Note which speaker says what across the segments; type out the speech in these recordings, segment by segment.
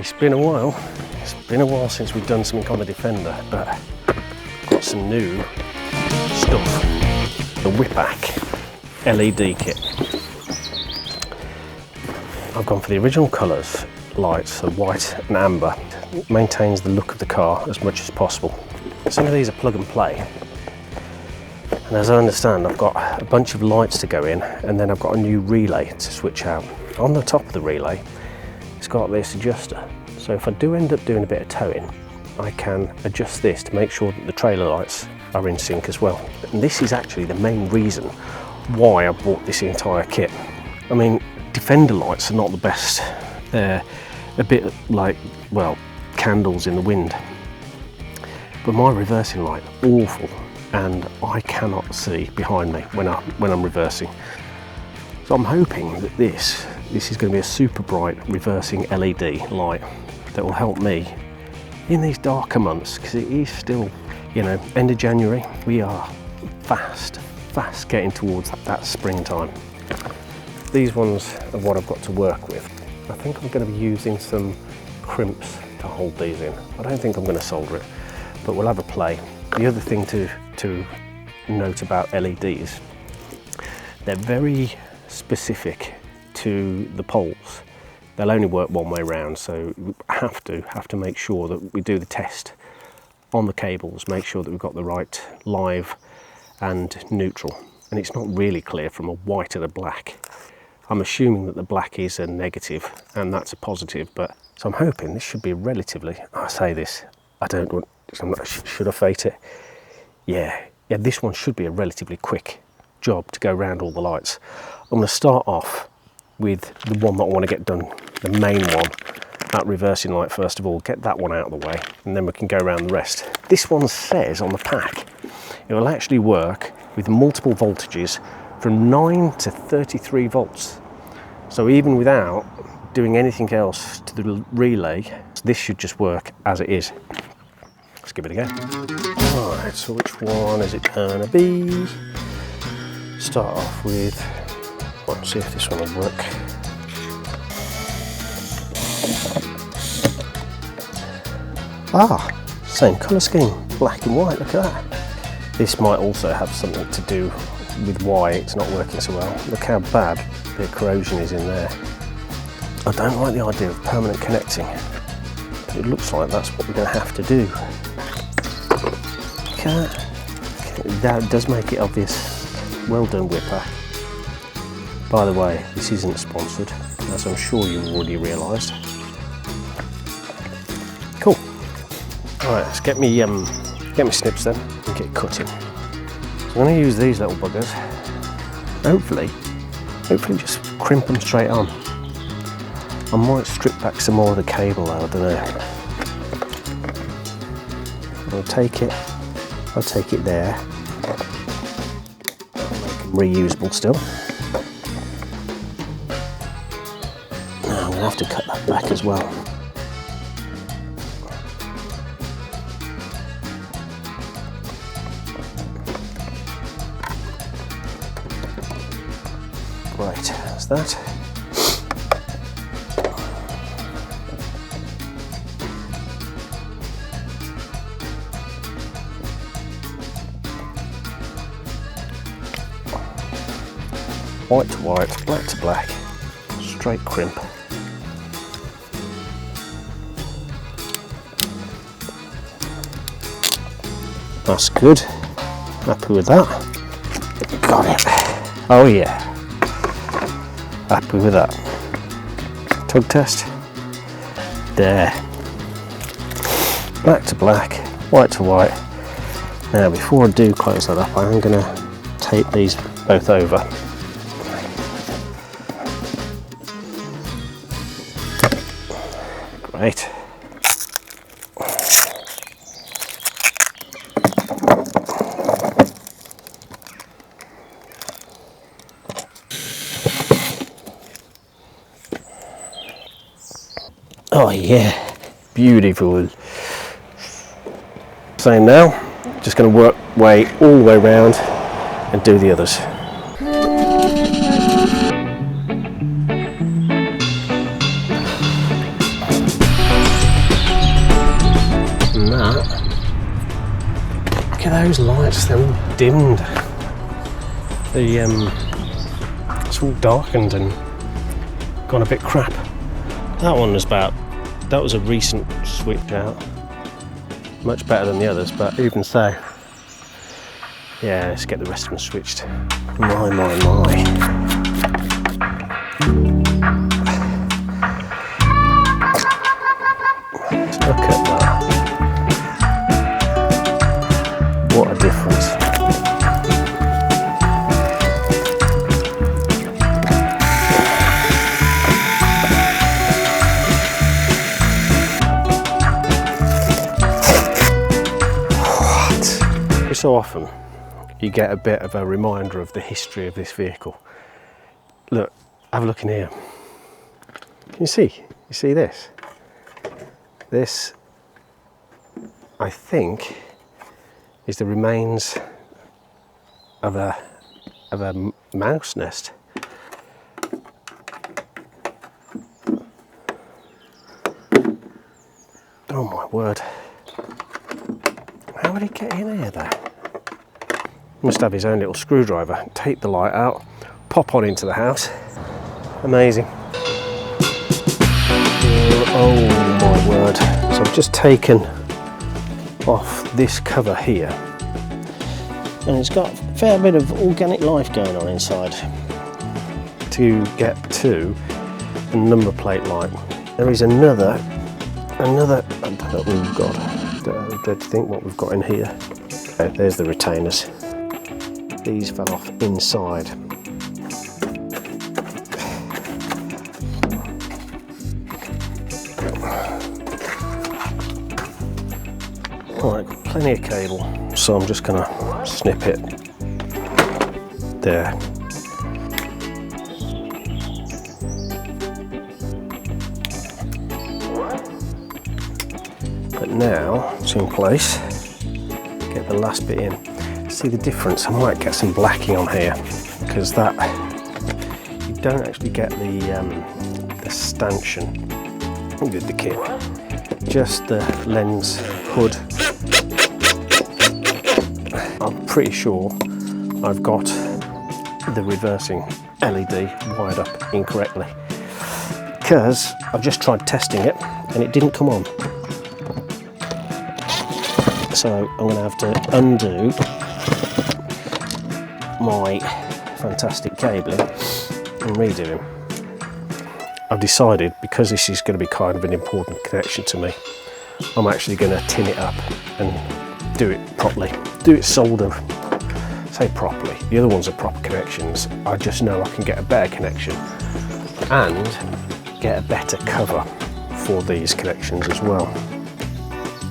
Speaker 1: It's been a while. It's been a while since we've done something on the Defender, but got some new stuff. The Wipac LED kit. I've gone for the original colours, lights, so white and amber. It maintains the look of the car as much as possible. Some of these are plug and play. And as I understand, I've got a bunch of lights to go in, and then I've got a new relay to switch out. On the top of the relay, it's got this adjuster. So if I do end up doing a bit of towing, I can adjust this to make sure that the trailer lights are in sync as well. And this is actually the main reason why I bought this entire kit. I mean, Defender lights are not the best. They're a bit like, well, candles in the wind. But my reversing light, awful. And I cannot see behind me when I'm reversing. So I'm hoping that this is going to be a super bright reversing LED light that will help me in these darker months, because it is still, you know, end of January. We are fast getting towards that springtime. These ones are what I've got to work with. I think I'm going to be using some crimps to hold these in. I don't think I'm going to solder it, but we'll have a play. The other thing to note about LEDs, they're very specific to the poles. They'll only work one way round, so we have to make sure that we do the test on the cables, make sure that we've got the right live and neutral. And it's not really clear from a white and a black. I'm assuming that the black is a negative and that's a positive, but so I'm hoping this should be relatively, I say this, should I fate it? Yeah, this one should be a relatively quick job to go around all the lights. I'm going to start off with the one that I want to get done, the main one, that reversing light first of all, get that one out of the way, and then we can go around the rest. This one says on the pack, it will actually work with multiple voltages from 9 to 33 volts. So even without doing anything else to the relay, this should just work as it is. Let's give it a go. Alright, so which one is it gonna be? Start off with, let's see if this one will work. Ah, same colour scheme, black and white, look at that. This might also have something to do with why it's not working so well. Look how bad the corrosion is in there. I don't like the idea of permanent connecting, but it looks like that's what we're going to have to do. Okay. That does make it obvious. Well done, Wipac. By the way, this isn't sponsored, as I'm sure you've already realised. Cool. Alright, let's get me snips then and get cutting. So I'm going to use these little buggers. Hopefully just crimp them straight on. I might strip back some more of the cable though, I don't know. I'll take it there. I'll make them reusable still. Now I'm going to have to cut that back as well. Right, that's that. White to white, black to black, straight crimp. That's good. Happy with that. Got it. Oh yeah. Happy with that. Tug test. There. Black to black, white to white. Now before I do close that up, I am going to tape these both over. Great. Oh yeah, beautiful. Same now, just going to work way all the way around and do the others. Look at those lights, they're all dimmed. It's all darkened and gone a bit crap. That one was that was a recent switch out. Much better than the others, but even so. Yeah, let's get the rest of them switched. My. Look at that. What a difference. What? So often you get a bit of a reminder of the history of this vehicle. Look, have a look in here. Can you see? You see this? This, I think, is the remains of a mouse nest. Oh my word. How would he get in here though? Must have his own little screwdriver. Take the light out, pop on into the house. Amazing. Oh my word. So I've just taken off this cover here. And it's got a fair bit of organic life going on inside. To get to the number plate light. There is another, I don't know, oh God, I dread to think what we've got in here. There's the retainers. These fell off inside. Alright, got plenty of cable, so I'm just going to snip it there. But now it's in place. Get the last bit in. See the difference? I might get some blacking on here because that you don't actually get the stanchion with the kit. Just the lens hood. I'm pretty sure I've got the reversing LED wired up incorrectly because I've just tried testing it and it didn't come on. So I'm going to have to undo my fantastic cabling and redo him. I've decided, because this is going to be kind of an important connection to me, I'm actually going to tin it up and do it properly. Do it solder, say properly. The other ones are proper connections. I just know I can get a better connection and get a better cover for these connections as well.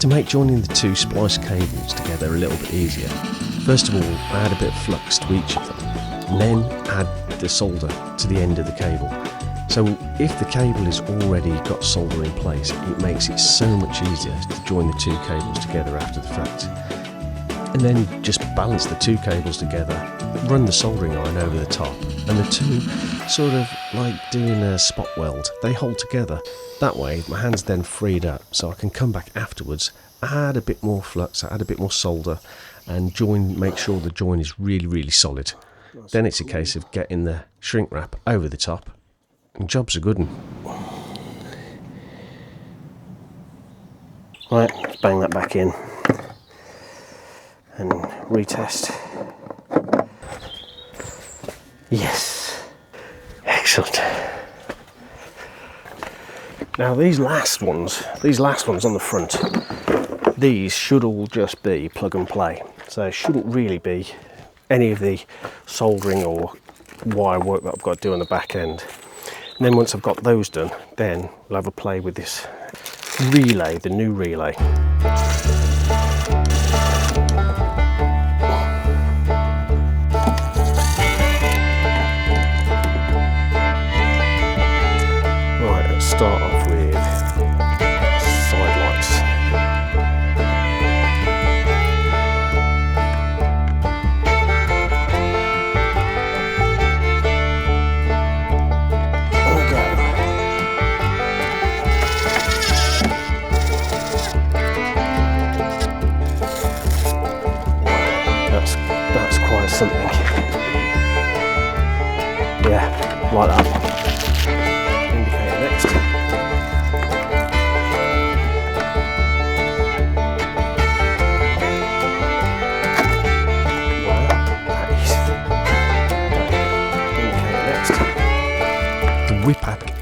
Speaker 2: To make joining the two splice cables together a little bit easier, first of all I add a bit of flux to each of them and then add the solder to the end of the cable. So if the cable has already got solder in place, it makes it so much easier to join the two cables together after the fact. And then just balance the two cables together, run the soldering iron over the top, and the two, sort of like doing a spot weld, they hold together. That way my hand's then freed up, so I can come back afterwards, add a bit more flux, add a bit more solder, and make sure the join is really, really solid. Then it's a case of getting the shrink wrap over the top, and job's a good one.
Speaker 1: Right, let's bang that back in and retest. Yes, excellent. Now these last ones on the front, these should all just be plug and play. So there shouldn't really be any of the soldering or wire work that I've got to do on the back end. And then once I've got those done, then we'll have a play with this relay, the new relay. Right, let's start off with side lights.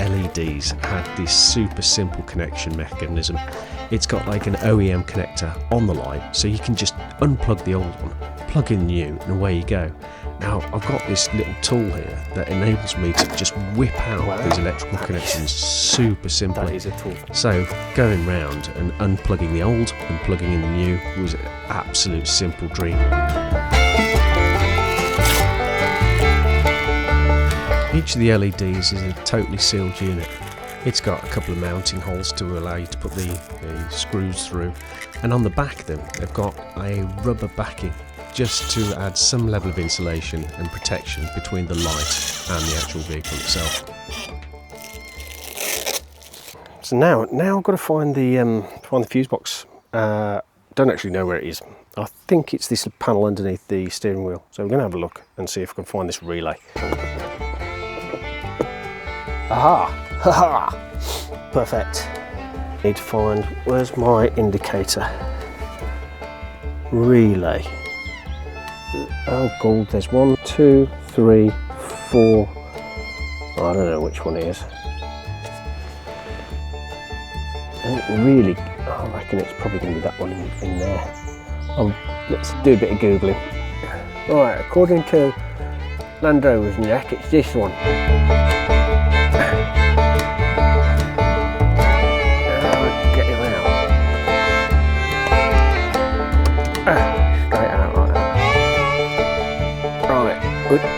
Speaker 2: LEDs had this super simple connection mechanism. It's got like an OEM connector on the light, so you can just unplug the old one, plug in the new, and away you go. Now, I've got this little tool here that enables me to just whip out these electrical connections super simply.
Speaker 1: That is a tool.
Speaker 2: So, going round and unplugging the old and plugging in the new was an absolute simple dream. Each of the LEDs is a totally sealed unit. It's got a couple of mounting holes to allow you to put the screws through, and on the back of them they've got a rubber backing just to add some level of insulation and protection between the light and the actual vehicle itself.
Speaker 1: So now I've got to find the fuse box. Don't actually know where it is. I think it's this panel underneath the steering wheel. So we're going to have a look and see if I can find this relay. Aha! Haha! Perfect. Need to find, where's my indicator? Relay. Oh god, there's 1, 2, 3, 4. I don't know which one it is. Really, I reckon it's probably going to be that one in there. Let's do a bit of googling. Right, according to Land Rover's neck, it's this one.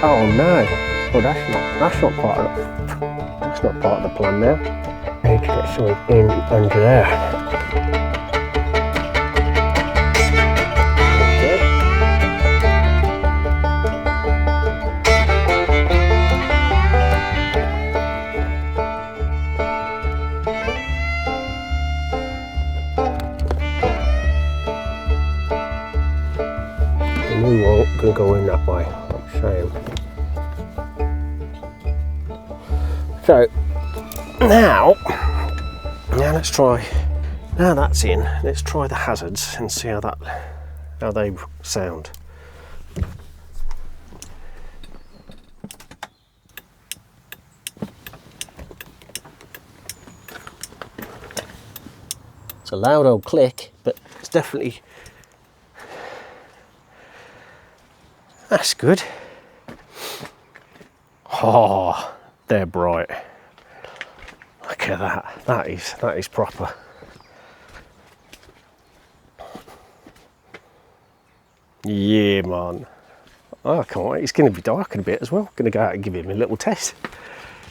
Speaker 1: Oh no! Oh, that's not part of the plan now. I need to get something in under there. Okay. The new one can go in that way. So now let's try. Now that's in, let's try the hazards and see how they sound. It's a loud old click, but it's definitely, that's good. Oh, they're bright. Look at that. That is proper. Yeah, man. Oh, I can't wait. It's going to be dark in a bit as well. Going to go out and give him a little test.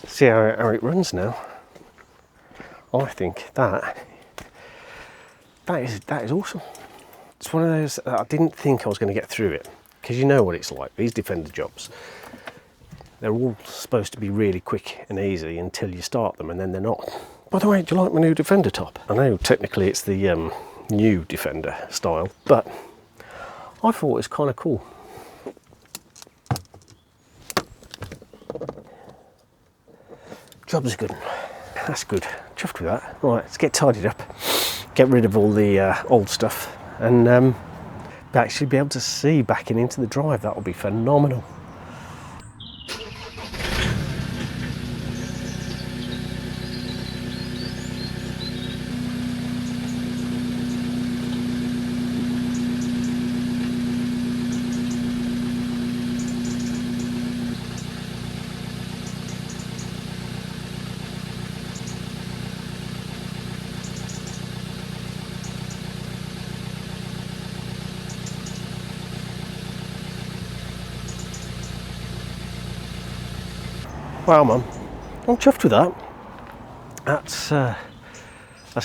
Speaker 1: See how it runs now. I think that is awesome. It's one of those that I didn't think I was going to get through it, because you know what it's like. These Defender jobs. They're all supposed to be really quick and easy until you start them, and then they're not. By the way, do you like my new Defender top? I know technically it's the new Defender style, but I thought it was kind of cool. Job's good. That's good. Chuffed with that. Right, let's get tidied up, get rid of all the old stuff, and actually be able to see backing into the drive. That will be phenomenal. Wow, man, I'm chuffed with that. That's going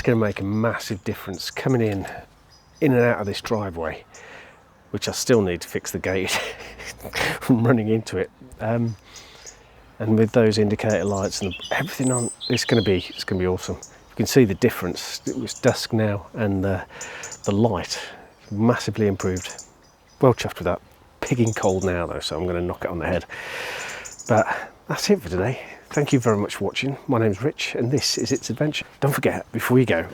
Speaker 1: to make a massive difference coming in and out of this driveway, which I still need to fix the gate from running into it. And with those indicator lights and everything on, it's going to be awesome. You can see the difference. It was dusk now, and the light massively improved. Well chuffed with that. Pigging cold now though, so I'm going to knock it on the head. But that's it for today. Thank you very much for watching. My name's Rich, and this is It's Adventure. Don't forget, before you go,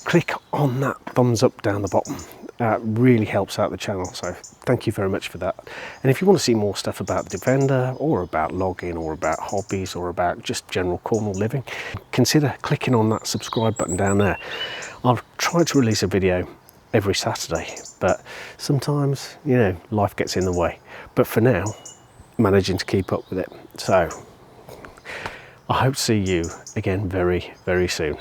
Speaker 1: click on that thumbs up down the bottom. Really helps out the channel, so thank you very much for that. And if you want to see more stuff about the Defender, or about logging, or about hobbies, or about just general Cornwall living, consider clicking on that subscribe button down there. I'll try to release a video every Saturday, but sometimes, you know, life gets in the way. But for now, managing to keep up with it. So I hope to see you again very, very soon.